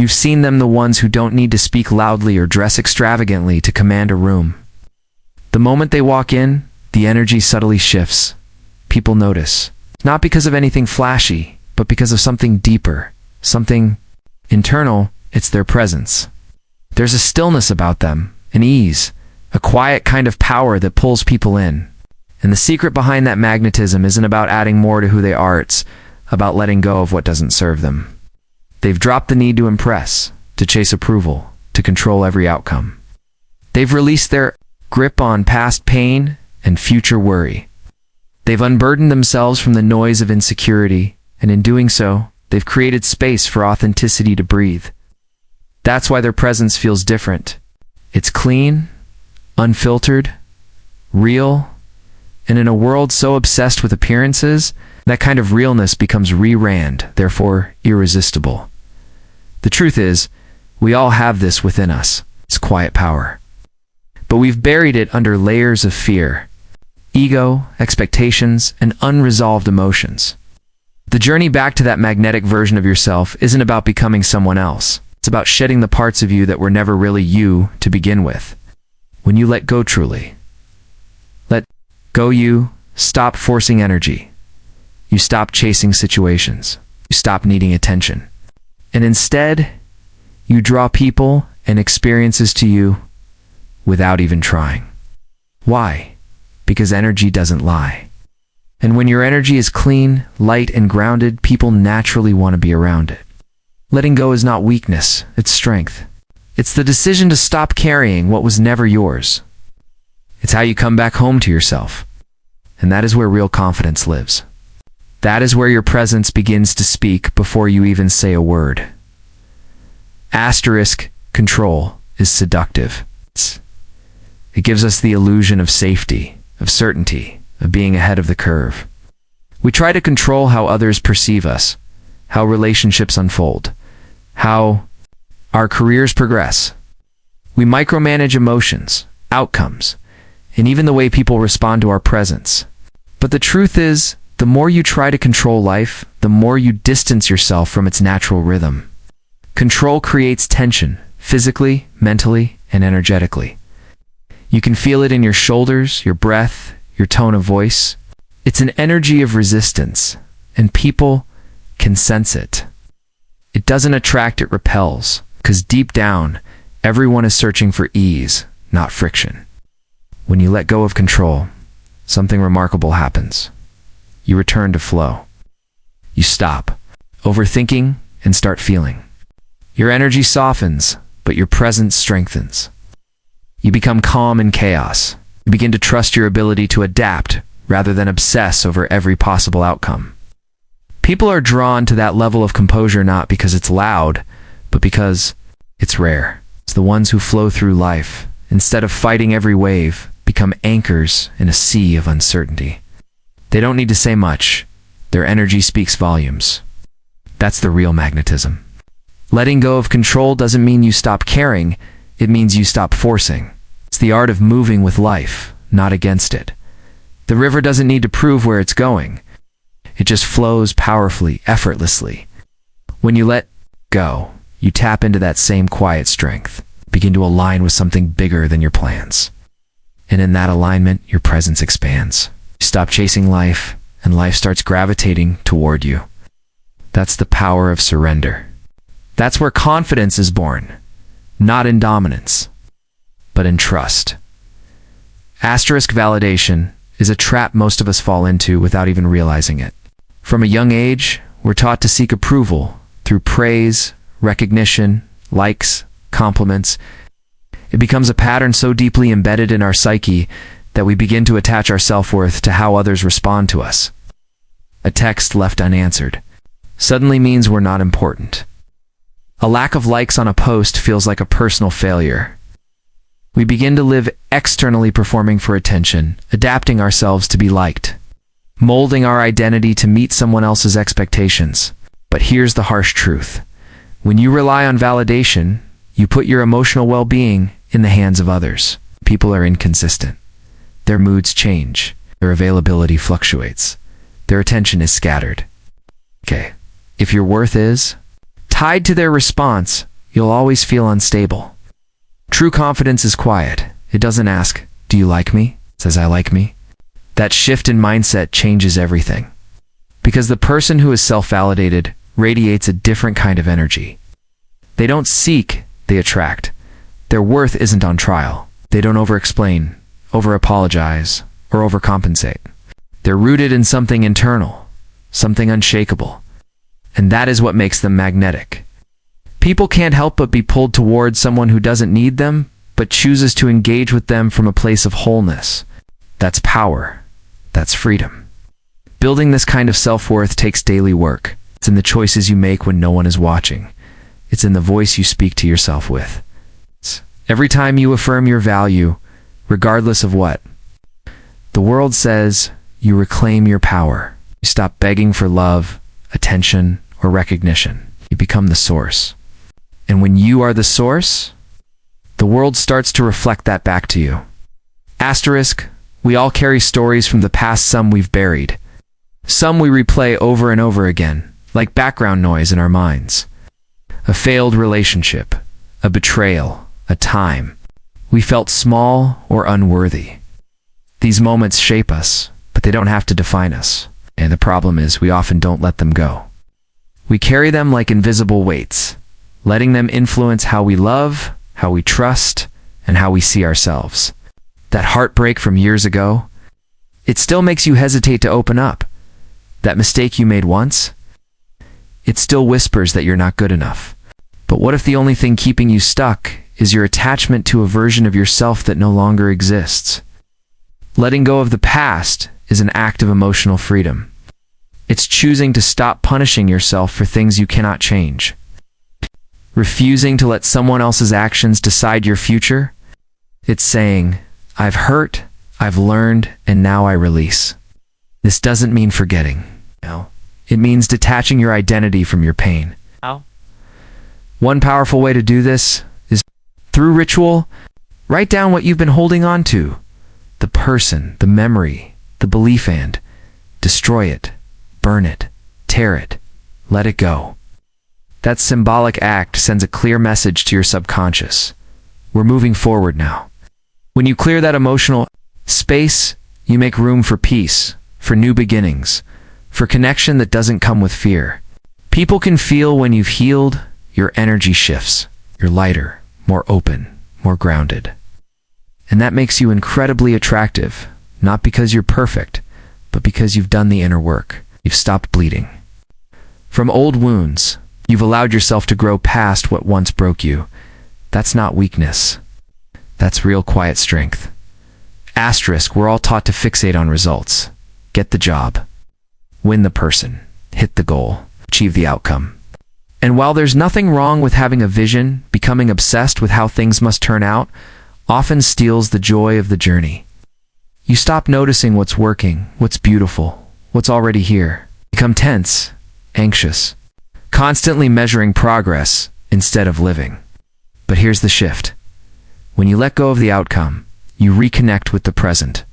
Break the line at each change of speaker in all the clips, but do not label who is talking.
You've seen them, the ones who don't need to speak loudly or dress extravagantly to command a room. The moment they walk in, the energy subtly shifts. People notice, not because of anything flashy, but because of something deeper, something internal. It's their presence. There's a stillness about them, an ease, a quiet kind of power that pulls people in. And the secret behind that magnetism isn't about adding more to who they are, it's about letting go of what doesn't serve them. They've dropped the need to impress, to chase approval, to control every outcome. They've released their grip on past pain and future worry. They've unburdened themselves from the noise of insecurity, and in doing so, they've created space for authenticity to breathe. That's why their presence feels different. It's clean, unfiltered, real, and in a world so obsessed with appearances, that kind of realness becomes re-rand, therefore irresistible. The truth is, we all have this within us. It's quiet power. But we've buried it under layers of fear, ego, expectations, and unresolved emotions. The journey back to that magnetic version of yourself isn't about becoming someone else. It's about shedding the parts of you that were never really you to begin with. When you let go truly, let go, you stop forcing energy. You stop chasing situations. You stop needing attention. And instead, you draw people and experiences to you without even trying. Why? Because energy doesn't lie. And when your energy is clean, light, and grounded, people naturally want to be around it. Letting go is not weakness, it's strength. It's the decision to stop carrying what was never yours. It's how you come back home to yourself. And that is where real confidence lives. That is where your presence begins to speak before you even say a word. Asterisk control is seductive. It gives us the illusion of safety, of certainty, of being ahead of the curve. We try to control how others perceive us, how relationships unfold, how our careers progress. We micromanage emotions, outcomes, and even the way people respond to our presence. But the truth is, the more you try to control life, the more you distance yourself from its natural rhythm. Control creates tension, physically, mentally, and energetically. You can feel it in your shoulders, your breath, your tone of voice. It's an energy of resistance, and people can sense it. It doesn't attract, it repels, because deep down, everyone is searching for ease, not friction. When you let go of control, something remarkable happens. You return to flow. You stop overthinking and start feeling. Your energy softens, but your presence strengthens. You become calm in chaos. You begin to trust your ability to adapt rather than obsess over every possible outcome. People are drawn to that level of composure not because it's loud, but because it's rare. It's the ones who flow through life, instead of fighting every wave, become anchors in a sea of uncertainty. They don't need to say much. Their energy speaks volumes. That's the real magnetism. Letting go of control doesn't mean you stop caring, it means you stop forcing. It's the art of moving with life, not against it. The river doesn't need to prove where it's going. It just flows powerfully, effortlessly. When you let go, you tap into that same quiet strength, begin to align with something bigger than your plans. And in that alignment, your presence expands. You stop chasing life, and life starts gravitating toward you. That's the power of surrender. That's where confidence is born, not in dominance, but in trust. Asterisk validation is a trap most of us fall into without even realizing it. From a young age, we're taught to seek approval through praise, recognition, likes, compliments. It becomes a pattern so deeply embedded in our psyche that we begin to attach our self-worth to how others respond to us. A text left unanswered suddenly means we're not important. A lack of likes on a post feels like a personal failure. We begin to live externally, performing for attention, adapting ourselves to be liked, molding our identity to meet someone else's expectations. But here's the harsh truth. When you rely on validation, you put your emotional well-being in the hands of others. People are inconsistent. Their moods change. Their availability fluctuates. Their attention is scattered. If your worth is tied to their response, you'll always feel unstable. True confidence is quiet. It doesn't ask, "Do you like me?" It says, "I like me." That shift in mindset changes everything. Because the person who is self-validated radiates a different kind of energy. They don't seek, they attract. Their worth isn't on trial. They don't over-explain, over-apologize, or overcompensate. They're rooted in something internal, something unshakable. And that is what makes them magnetic. People can't help but be pulled towards someone who doesn't need them, but chooses to engage with them from a place of wholeness. That's power. That's freedom. Building this kind of self-worth takes daily work. It's in the choices you make when no one is watching. It's in the voice you speak to yourself with. Every time you affirm your value, regardless of what the world says, you reclaim your power. You stop begging for love, attention, or recognition. You become the source. And when you are the source, the world starts to reflect that back to you. Asterisk, we all carry stories from the past, some we've buried. Some we replay over and over again, like background noise in our minds. A failed relationship, a betrayal, a time we felt small or unworthy. These moments shape us, but they don't have to define us. And the problem is we often don't let them go. We carry them like invisible weights, letting them influence how we love, how we trust, and how we see ourselves. That heartbreak from years ago, it still makes you hesitate to open up. That mistake you made once, it still whispers that you're not good enough. But what if the only thing keeping you stuck is your attachment to a version of yourself that no longer exists? Letting go of the past is an act of emotional freedom. It's choosing to stop punishing yourself for things you cannot change. Refusing to let someone else's actions decide your future. It's saying, "I've hurt, I've learned, and now I release." This doesn't mean forgetting. No. It means detaching your identity from your pain.
How?
One powerful way to do this is through ritual. Write down what you've been holding on to. The person, the memory, the belief, and destroy it, burn it, tear it, let it go. That symbolic act sends a clear message to your subconscious. We're moving forward now. When you clear that emotional space, you make room for peace, for new beginnings, for connection that doesn't come with fear. People can feel when you've healed, your energy shifts. You're lighter, more open, more grounded. And that makes you incredibly attractive, not because you're perfect, but because you've done the inner work. You've stopped bleeding from old wounds. You've allowed yourself to grow past what once broke you. That's not weakness. That's real quiet strength. Asterisk, we're all taught to fixate on results. Get the job. Win the person. Hit the goal. Achieve the outcome. And while there's nothing wrong with having a vision, becoming obsessed with how things must turn out often steals the joy of the journey. You stop noticing what's working, what's beautiful, what's already here. Become tense, anxious, constantly measuring progress instead of living. But here's the shift. When you let go of the outcome, you reconnect with the present.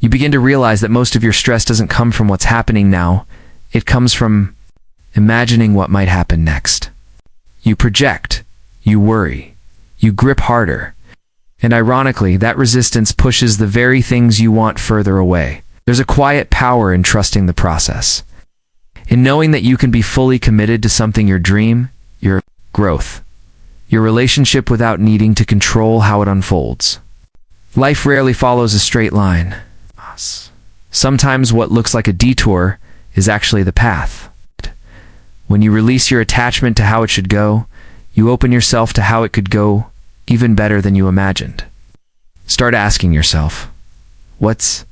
You begin to realize that most of your stress doesn't come from what's happening now. It comes from imagining what might happen next. You project, you worry, you grip harder. And ironically, that resistance pushes the very things you want further away. There's a quiet power in trusting the process. In knowing that you can be fully committed to something, your dream, your growth, your relationship, without needing to control how it unfolds. Life rarely follows a straight line. Sometimes what looks like a detour is actually the path. When you release your attachment to how it should go, you open yourself to how it could go even better than you imagined. Start asking yourself, what's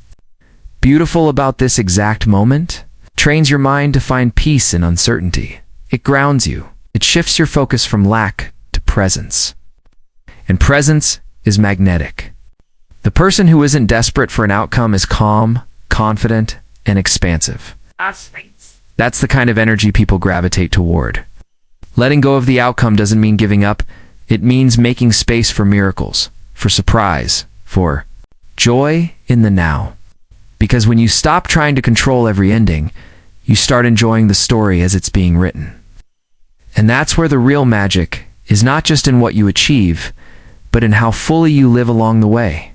beautiful about this exact moment? Trains your mind to find peace in uncertainty. It grounds you. It shifts your focus from lack to presence. And presence is magnetic. The person who isn't desperate for an outcome is calm, confident, and expansive. That's the kind of energy people gravitate toward. Letting go of the outcome doesn't mean giving up. It means making space for miracles, for surprise, for joy in the now. Because when you stop trying to control every ending, you start enjoying the story as it's being written. And that's where the real magic is not just in what you achieve, but in how fully you live along the way.